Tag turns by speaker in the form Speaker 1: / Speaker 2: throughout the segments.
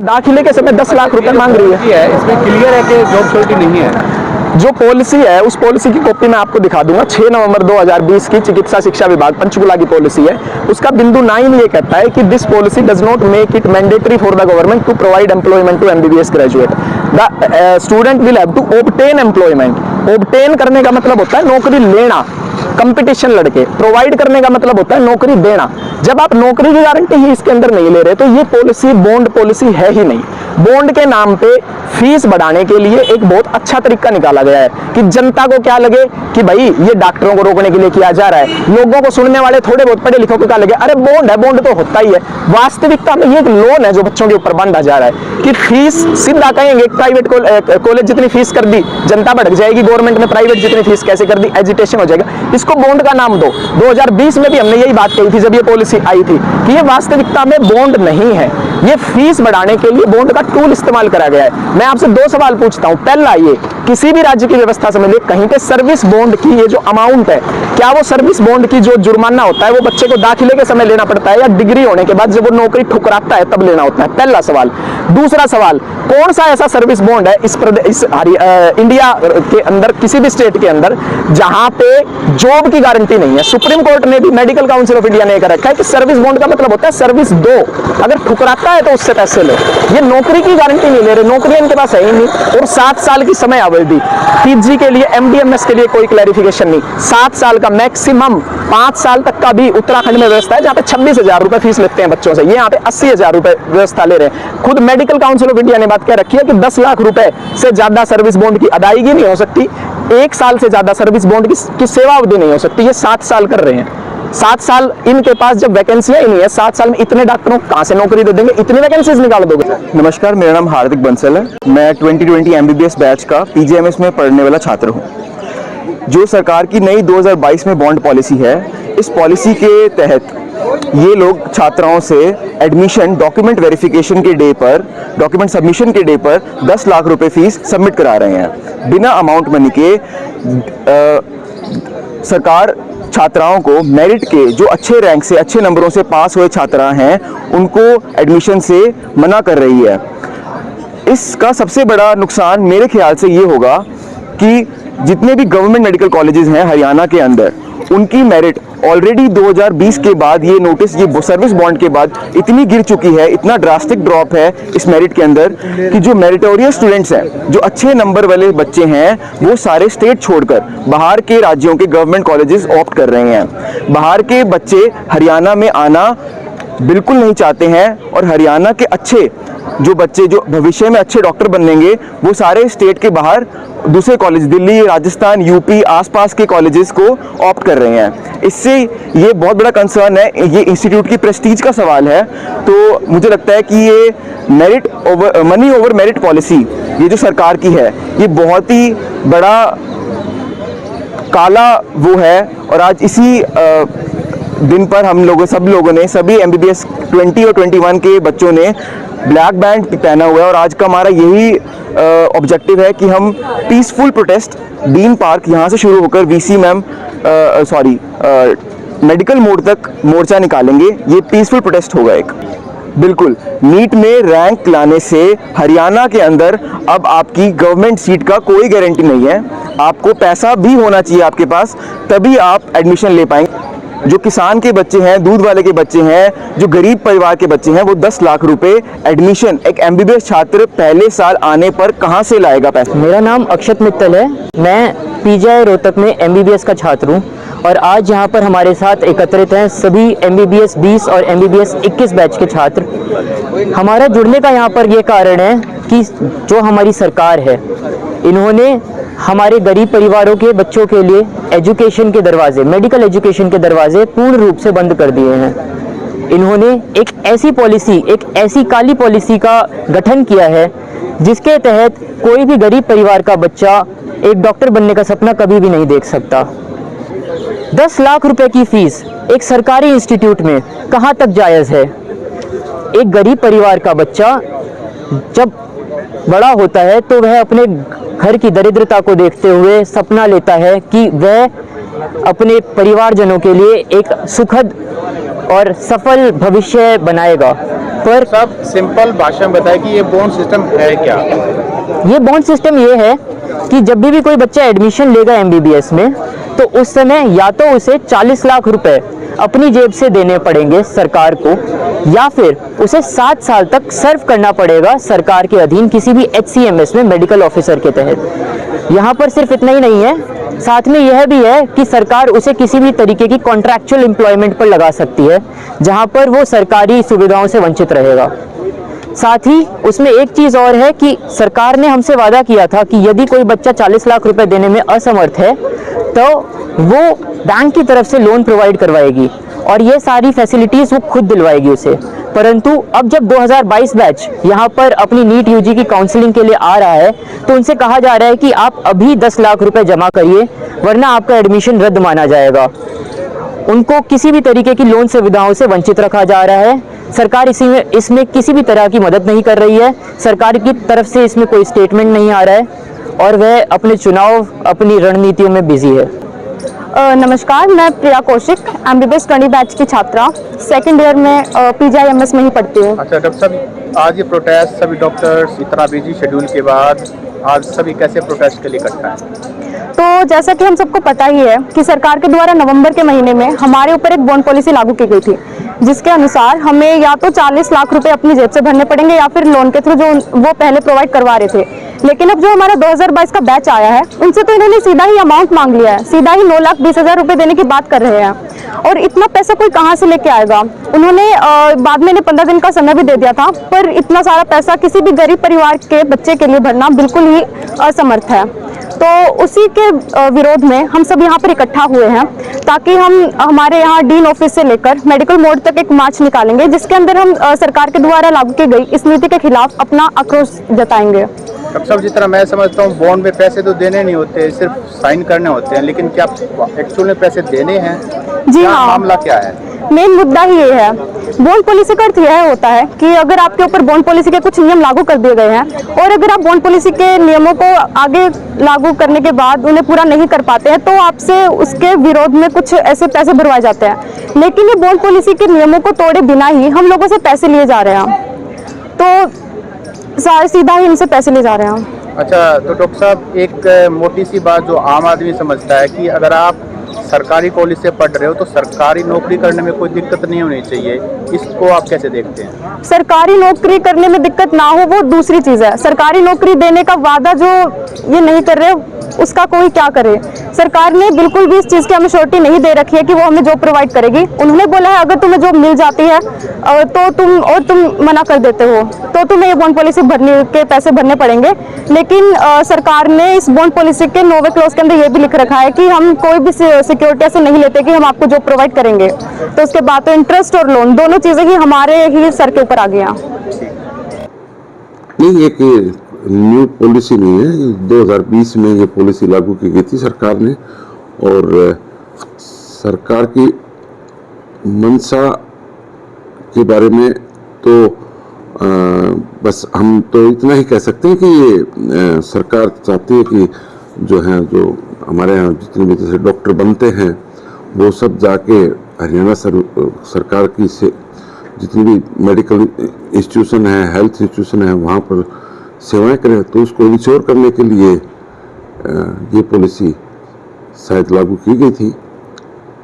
Speaker 1: दाखिले के समय 10 लाख रुपए मांग रही है।
Speaker 2: इसमें क्लियर है कि जॉब सिक्योरिटी नहीं है।
Speaker 1: जो पॉलिसी है उस पॉलिसी की कॉपी मैं आपको दिखा दूंगा। 6 नवंबर 2020 की चिकित्सा शिक्षा विभाग पंचकुला की पॉलिसी है। उसका बिंदु 9 ये कहता है कि this policy does not make it mandatory for the government to provide employment to MBBS graduate. The student will have to obtain employment. Obtain करने का मतलब होता है नौकरी लेना, कंपटीशन लड़के। प्रोवाइड करने का मतलब होता है नौकरी देना। जब आप नौकरी की गारंटी ही इसके अंदर नहीं ले रहे तो ये पॉलिसी बॉन्ड पॉलिसी है ही नहीं। बॉन्ड के नाम पे फीस बढ़ाने के लिए एक बहुत अच्छा तरीका निकाला गया है कि जनता को क्या लगे कि भाई ये डॉक्टरों को रोकने के लिए किया जा रहा है। लोगों को सुनने वाले थोड़े बहुत पढ़े लिखों को क्या लगे, अरे बॉन्ड है, बॉन्ड तो होता ही है। वास्तविकता में ये एक लोन है जो बच्चों के ऊपर बांधा जा रहा है कि फीस सीधा कहेंगे प्राइवेट कॉलेज जितनी फीस कर दी जनता भड़क जाएगी, गवर्नमेंट में प्राइवेट जितनी फीस कैसे कर दी, एजिटेशन हो जाएगा। इसको बॉन्ड का नाम दो। 2020 में भी हमने यही बात कही थी जब ये पॉलिसी आई थी कि ये वास्तविकता में बॉन्ड नहीं है, ये फीस बढ़ाने के लिए बॉन्ड का टूल इस्तेमाल करा गया है। मैं आपसे 2 सवाल पूछता हूं। पहला, ये किसी भी राज्य की व्यवस्था से मिले कहीं पे सर्विस बॉन्ड की ये जो अमाउंट है, क्या वो सर्विस बॉन्ड की जो जुर्माना होता है वो बच्चे को दाखिले के समय लेना पड़ता है या डिग्री होने के बाद जब वो नौकरी ठुकराता है तब लेना होता है? पहला सवाल। दूसरा सवाल, कौन सा ऐसा सर्विस बॉन्ड है इस इंडिया के अंदर किसी भी स्टेट के अंदर जहां पे जॉब की गारंटी नहीं है? सुप्रीम कोर्ट ने भी, मेडिकल काउंसिल ऑफ इंडिया ने कह रखा है कि सर्विस बॉन्ड का मतलब होता है सर्विस दो, अगर ठुकराता है तो उससे पैसे लो। ये नौकरी की गारंटी नहीं ले रहे, नौकरी इनके पास है ही नहीं। और 7 साल की समय अवधि, पीजी के लिए, एमडीएमएस के लिए कोई क्लैरिफिकेशन नहीं। 7 साल का मैक्सिमम 5 साल तक का भी उत्तराखंड में व्यवस्था है जहां पे 26,000 रुपए फीस लेते हैं बच्चों से, ये यहाँ पे 80,000 रुपए व्यवस्था ले रहे हैं। खुद मेडिकल काउंसिल ऑफ इंडिया ने बात कह रखी है कि 10 लाख रुपए से ज्यादा सर्विस बॉन्ड की अदायगी नहीं हो सकती, 1 साल से ज्यादा सर्विस बॉन्ड की सेवा अवधि नहीं हो सकती। ये 7 साल कर रहे हैं। 7 साल इनके पास जब वैकेंसियां ही नहीं है, 7 साल में इतने डॉक्टरों को कहां से नौकरी दे देंगे, इतनी वैकेंसीज निकाल दोगे?
Speaker 3: नमस्कार, मेरा नाम हार्दिक बंसल है। मैं 2020 एमबीबीएस बैच का पीजीएमएस में पढ़ने वाला छात्र हूं। जो सरकार की नई 2022 में बॉन्ड पॉलिसी है, इस पॉलिसी के तहत ये लोग छात्राओं से एडमिशन डॉक्यूमेंट वेरिफिकेशन के डे पर, डॉक्यूमेंट सबमिशन के डे पर 10 लाख रुपए फीस सबमिट करा रहे हैं बिना अमाउंट मनी के। सरकार छात्राओं को मेरिट के, जो अच्छे रैंक से, अच्छे नंबरों से पास हुए छात्रा हैं, उनको एडमिशन से मना कर रही है। इसका सबसे बड़ा नुकसान मेरे ख्याल से ये होगा कि जितने भी गवर्नमेंट मेडिकल कॉलेजेस हैं हरियाणा के अंदर, उनकी मेरिट ऑलरेडी 2020 के बाद, ये नोटिस, ये सर्विस बॉन्ड के बाद इतनी गिर चुकी है, इतना ड्रास्टिक ड्रॉप है इस मेरिट के अंदर कि जो मेरिटोरियस स्टूडेंट्स हैं, जो अच्छे नंबर वाले बच्चे हैं, वो सारे स्टेट छोड़कर बाहर के राज्यों के गवर्नमेंट कॉलेजेस ऑप्ट कर रहे हैं। बाहर के बच्चे हरियाणा में आना बिल्कुल नहीं चाहते हैं और हरियाणा के अच्छे जो बच्चे जो भविष्य में अच्छे डॉक्टर बनेंगे, वो सारे स्टेट के बाहर दूसरे कॉलेज, दिल्ली, राजस्थान, यूपी, आसपास के कॉलेजेस को ऑप्ट कर रहे हैं। इससे ये बहुत बड़ा कंसर्न है, ये इंस्टीट्यूट की प्रेस्टीज का सवाल है। तो मुझे लगता है कि ये मनी ओवर मेरिट पॉलिसी, ये जो सरकार की है, ये बहुत ही बड़ा काला वो है। और आज इसी दिन पर हम लोगों, सब लोगों ने, सभी एमबीबीएस 20 और 21 के बच्चों ने ब्लैक बैंड पहना हुआ है और आज का हमारा यही ऑब्जेक्टिव है कि हम पीसफुल प्रोटेस्ट डीन पार्क यहाँ से शुरू होकर वीसी मैम मेडिकल मोड तक मोर्चा निकालेंगे। ये पीसफुल प्रोटेस्ट होगा एक। बिल्कुल, नीट में रैंक लाने से हरियाणा के अंदर अब आपकी गवर्नमेंट सीट का कोई गारंटी नहीं है। आपको पैसा भी होना चाहिए आपके पास, तभी आप एडमिशन ले पाएंगे। जो किसान के बच्चे हैं, दूध वाले के बच्चे हैं, जो गरीब परिवार के बच्चे हैं, वो 10 लाख रुपए एडमिशन एक एमबीबीएस छात्र पहले साल आने पर कहां से लाएगा पैसा?
Speaker 4: मेरा नाम अक्षत मित्तल है। मैं पीजीआई रोहतक में एमबीबीएस का छात्र हूं और आज यहां पर हमारे साथ एकत्रित हैं सभी एमबीबीएस 20 और एमबीबीएस 21 बैच के छात्र। हमारा जुड़ने का यहां पर यह कारण है कि जो हमारी सरकार है, इन्होंने हमारे गरीब परिवारों के बच्चों के लिए एजुकेशन के दरवाजे, मेडिकल एजुकेशन के दरवाजे पूर्ण रूप से बंद कर दिए हैं। इन्होंने एक ऐसी पॉलिसी, एक ऐसी काली पॉलिसी का गठन किया है जिसके तहत कोई भी गरीब परिवार का बच्चा एक डॉक्टर बनने का सपना कभी भी नहीं देख सकता। 10 लाख रुपए की फीस एक सरकारी इंस्टीट्यूट में कहाँ तक जायज़ है? एक गरीब परिवार का बच्चा जब बड़ा होता है तो वह अपने घर की दरिद्रता को देखते हुए सपना लेता है कि वह अपने परिवारजनों के लिए एक सुखद और सफल भविष्य बनाएगा। पर
Speaker 2: सब सिंपल भाषा में बताएं कि ये बॉन्ड सिस्टम है क्या।
Speaker 4: ये बॉन्ड सिस्टम ये है कि जब भी कोई बच्चा एडमिशन लेगा एमबीबीएस में, तो उस समय या तो उसे 40 लाख रुपए अपनी जेब से देने पड़ेंगे सरकार को, या फिर उसे 7 साल तक सर्व करना पड़ेगा सरकार के अधीन किसी भी HCMS में मेडिकल ऑफिसर के तहत। यहाँ पर सिर्फ इतना ही नहीं है, साथ में यह भी है कि सरकार उसे किसी भी तरीके की कॉन्ट्रैक्चुअल एम्प्लॉयमेंट पर लगा सकती है, जहाँ पर वो सरकारी सुविधाओं से वंचित रहेगा। साथ ही उसमें एक चीज़ और है कि सरकार ने हमसे वादा किया था कि यदि कोई बच्चा 40 लाख रुपए देने में असमर्थ है तो वो बैंक की तरफ से लोन प्रोवाइड करवाएगी और ये सारी फैसिलिटीज़ वो खुद दिलवाएगी उसे। परंतु अब जब 2022 बैच यहाँ पर अपनी नीट यूजी की काउंसलिंग के लिए आ रहा है, तो उनसे कहा जा रहा है कि आप अभी 10 लाख रुपए जमा करिए, वरना आपका एडमिशन रद्द माना जाएगा। उनको किसी भी तरीके की लोन सुविधाओं से वंचित रखा जा रहा है। सरकार इसमें किसी भी तरह की मदद नहीं कर रही है। सरकार की तरफ से इसमें कोई स्टेटमेंट नहीं आ रहा है और वह अपने चुनाव, अपनी रणनीतियों में बिजी है।
Speaker 5: नमस्कार, मैं प्रिया कौशिक, MBBS 20 बैच की छात्रा, सेकंड ईयर में PGIMS में ही पढ़ती हूँ।
Speaker 2: अच्छा डॉक्टर साहब, आज ये प्रोटेस्ट सभी डॉक्टर्स इतना बिजी शेड्यूल के बाद आज सभी कैसे प्रोटेस्ट के लिए इकट्ठा है?
Speaker 5: तो जैसा कि हम सबको पता ही है कि सरकार के द्वारा नवंबर के महीने में हमारे ऊपर एक बॉन्ड पॉलिसी लागू की गई थी, जिसके अनुसार हमें या तो 40 लाख रुपए अपनी जेब से भरने पड़ेंगे या फिर लोन के थ्रू जो वो पहले प्रोवाइड करवा रहे थे। लेकिन अब जो हमारा 2022 का बैच आया है, उनसे तो इन्होंने सीधा ही अमाउंट मांग लिया है, सीधा ही 9,20,000 रुपए देने की बात कर रहे हैं। और इतना पैसा कोई कहाँ से लेके आएगा? उन्होंने बाद में 15 दिन का समय भी दे दिया था, पर इतना सारा पैसा किसी भी गरीब परिवार के बच्चे के लिए भरना बिल्कुल ही असमर्थ है। तो उसी के विरोध में हम सब यहाँ पर इकट्ठा हुए हैं, ताकि हम हमारे यहाँ डीन ऑफिस से लेकर मेडिकल मोड़ तक एक मार्च निकालेंगे, जिसके अंदर हम सरकार के द्वारा लागू की गई इस नीति के खिलाफ अपना आक्रोश जताएंगे।
Speaker 2: डॉक्टर साहब, जिस तरह मैं समझता हूँ बॉन्ड में पैसे तो देने नहीं होते, सिर्फ साइन करने होते हैं, लेकिन क्या एक्चुअल में पैसे देने हैं?
Speaker 5: जी हाँ,
Speaker 2: मामला क्या है?
Speaker 5: मेन मुद्दा ही ये है। बॉन्ड पॉलिसी का अर्थ यह होता है कि अगर आपके ऊपर बॉन्ड पॉलिसी के कुछ नियम लागू कर दिए गए हैं और अगर आप बॉन्ड पॉलिसी के नियमों को आगे लागू करने के बाद उन्हें पूरा नहीं कर पाते हैं, तो आपसे उसके विरोध में कुछ ऐसे पैसे भरवाए जाते हैं। लेकिन ये बॉन्ड पॉलिसी के नियमों को तोड़े बिना ही हम लोगों से पैसे लिए जा रहे हैं, तो सीधा ही इनसे पैसे लिए जा रहे हैं।
Speaker 2: अच्छा, तो डॉक्टर साहब, एक मोटी सी बात जो आम आदमी समझता है कि अगर आप सरकारी कॉलेज से पढ़ रहे हो तो सरकारी नौकरी करने में कोई दिक्कत नहीं होनी चाहिए, इसको आप कैसे देखते हैं?
Speaker 5: सरकारी नौकरी करने में दिक्कत ना हो वो दूसरी चीज़ है। सरकारी नौकरी देने का वादा जो ये नहीं कर रहे, उसका कोई क्या करे? सरकार ने बिल्कुल भी इस चीज़ की हमें श्योरिटी नहीं दे रखी है कि वो हमें जॉब प्रोवाइड करेगी। उन्होंने बोला है अगर तुम्हें जॉब मिल जाती है तो तुम मना कर देते हो तो तुम्हें ये बॉन्ड पॉलिसी भरने के पैसे भरने पड़ेंगे। लेकिन सरकार ने इस बॉन्ड पॉलिसी के 9वें क्लॉज के अंदर ये भी लिख रखा है कि हम कोई भी सिक्योरिटी ऐसे नहीं लेते कि हम आपको जॉब प्रोवाइड करेंगे। तो उसके बाद तो इंटरेस्ट और लोन दोनों चीज़ें ही हमारे ही सर के ऊपर आ गई।
Speaker 6: नहीं, एक न्यू पॉलिसी नहीं है। 2020 में ये पॉलिसी लागू की गई थी सरकार ने, और सरकार की मंशा के बारे में तो बस हम तो इतना ही कह सकते हैं कि ये सरकार चाहती है कि जो हमारे यहाँ जितने भी जैसे डॉक्टर बनते हैं वो सब जाके हरियाणा सरकार की से जितनी भी मेडिकल इंस्टीट्यूशन है, हेल्थ इंस्टीट्यूशन है, वहाँ पर सेवाएं करें। तो उसको इंश्योर करने के लिए ये पॉलिसी शायद लागू की गई थी।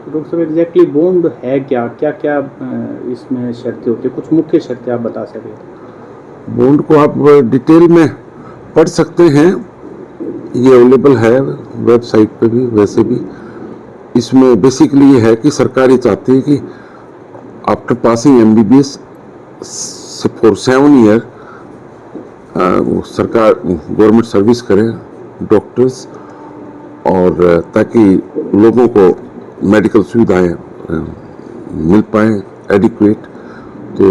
Speaker 2: डॉक्टर साहब, एग्जैक्टली बॉन्ड है क्या, क्या क्या इसमें शर्तें होती है? कुछ मुख्य शर्तें आप बता सकें?
Speaker 6: बॉन्ड को आप डिटेल में पढ़ सकते हैं, ये अवेलेबल है वेबसाइट पे भी। वैसे भी इसमें बेसिकली ये है कि सरकार ये चाहती है कि after passing MBBS for 7 year सरकार गवर्नमेंट सर्विस करे डॉक्टर्स, और ताकि लोगों को मेडिकल सुविधाएं मिल पाए एडिक्वेट। तो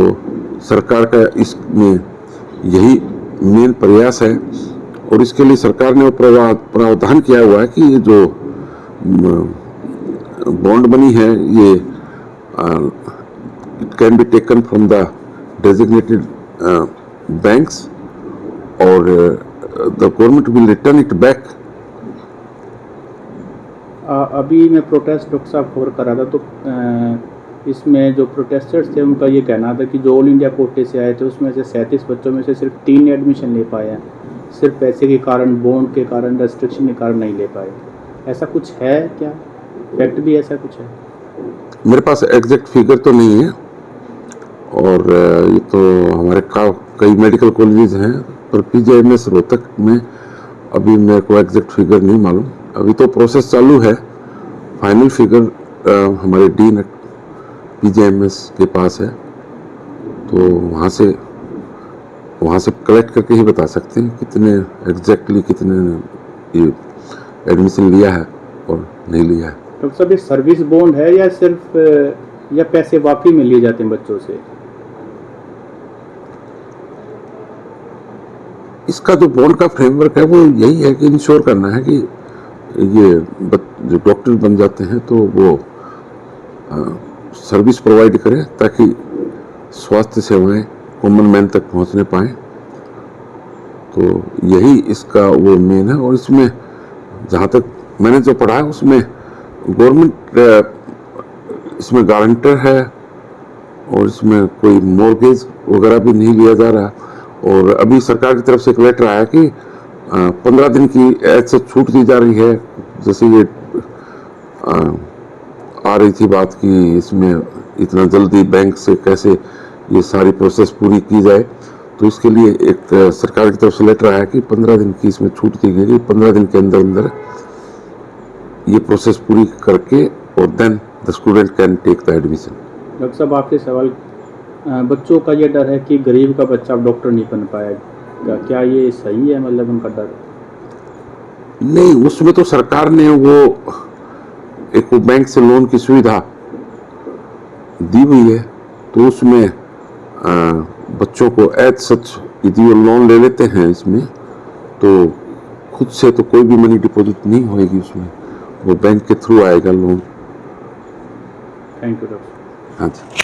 Speaker 6: सरकार का इसमें यही मेन प्रयास है, और इसके लिए सरकार ने प्रावधान किया हुआ है कि ये जो बॉन्ड बनी है ये it can be taken from the designated banks और the government will return it back.
Speaker 2: अभी मैं प्रोटेस्ट डॉक्टर साहब खबर कर रहा था, तो इसमें जो प्रोटेस्टर्स थे उनका ये कहना था कि जो ऑल इंडिया कोटे से आए थे उसमें से 37 बच्चों में से सिर्फ 3 एडमिशन ले पाए हैं, सिर्फ पैसे के कारण, बॉन्ड के कारण, रेस्ट्रिक्शन के कारण नहीं ले पाए। ऐसा कुछ है क्या? फैक्ट भी ऐसा कुछ है?
Speaker 6: मेरे पास एग्जैक्ट फिगर तो नहीं है, और ये तो हमारे कई मेडिकल कॉलेजेस हैं, पर पीजीआईएमएस रोहतक में अभी मेरे को एग्जैक्ट फिगर नहीं मालूम। अभी तो प्रोसेस चालू है, फाइनल फिगर हमारे डीन पीजीआईएमएस के पास है, तो वहाँ से कलेक्ट करके ही बता सकते हैं कितने एग्जैक्टली कितने ये एडमिशन लिया है और नहीं लिया है।
Speaker 2: डॉक्टर साहब, ये सर्विस बॉन्ड है या सिर्फ या पैसे वाकई में लिए जाते हैं बच्चों से?
Speaker 6: इसका जो बॉन्ड का फ्रेमवर्क है वो यही है कि इंश्योर करना है कि ये जो डॉक्टर बन जाते हैं तो वो सर्विस प्रोवाइड करें ताकि स्वास्थ्य सेवाएं कॉमन मैन तक पहुंचने पाएं। तो यही इसका वो मेन है। और इसमें जहाँ तक मैंने जो पढ़ा है उसमें गवर्नमेंट इसमें गारंटर है, और इसमें कोई मॉर्गेज वगैरह भी नहीं लिया जा रहा। और अभी सरकार की तरफ से एक लेटर आया कि 15 दिन की ऐसे छूट दी जा रही है। जैसे ये आ रही थी बात कि इसमें इतना जल्दी बैंक से कैसे ये सारी प्रोसेस पूरी की जाए, तो इसके लिए एक सरकार की तरफ से लेटर आया कि 15 दिन की इसमें छूट दी गई। 15 दिन के अंदर अंदर ये प्रोसेस पूरी करके और then the student can take the admission.
Speaker 2: Doctor साहब, आखिरी सवाल, बच्चों का ये डर है कि गरीब का बच्चा अब डॉक्टर नहीं बन पाएगा, क्या ये सही है? मतलब उनका डर
Speaker 6: नहीं, उसमें तो सरकार ने वो एक बैंक से लोन की सुविधा दी हुई है, तो उसमें बच्चों को एज सच यदि वो लोन ले लेते हैं इसमें, तो खुद से तो कोई भी मनी डिपॉजिट नहीं होएगी उसमें, वो बैंक के थ्रू आएगा लोन।
Speaker 2: Thank you doctor.
Speaker 6: हाँ जी।